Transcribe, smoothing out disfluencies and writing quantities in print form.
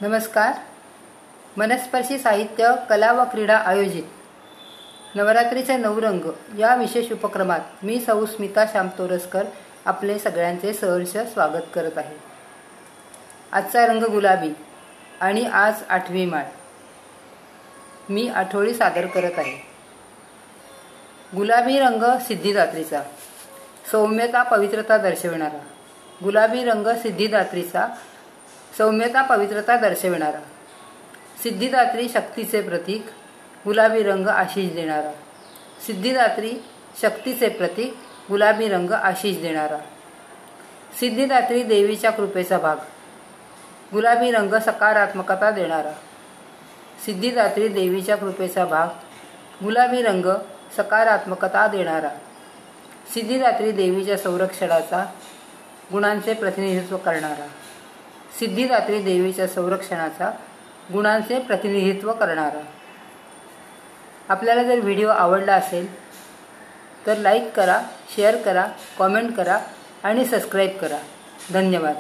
नमस्कार। मनस्पर्शी साहित्य कला व क्रीडा आयोजित नवरात्रीचे 9 रंग या विशेष उपक्रमात मी सौ स्मिता श्याम तोरसकर आपले सगळ्यांचे सहर्ष स्वागत करत आहे। आजचा रंग गुलाबी आणि आज 8वी माळ मी आठवडी सादर करत आहे। गुलाबी रंग सिद्धिदात्रीचा, सौम्यता पवित्रता दर्शविणारा। गुलाबी रंग सिद्धिदात्रीचा, सौम्यता पवित्रता दर्शविणारा। सिद्धिदात्री शक्तीचे प्रतीक, गुलाबी रंग आशीष देणारा। सिद्धिदात्री शक्तीचे प्रतीक, गुलाबी रंग आशीष देणारा। सिद्धिदात्री देवीच्या कृपेचा भाग, गुलाबी रंग सकारात्मकता देणारा। सिद्धिदात्री देवीच्या कृपेचा भाग, गुलाबी रंग सकारात्मकता देणारा। सिद्धिदात्री देवीच्या संरक्षणाचा, गुणांचे प्रतिनिधित्व करणारा। सिद्धिदात्री देवीच्या संरक्षणाचा, गुणांचे प्रतिनिधित्व करणारा। आपल्याला जर व्हिडिओ आवडला असेल तर लाईक करा, शेअर करा, कमेंट करा आणि सबस्क्राईब करा। धन्यवाद।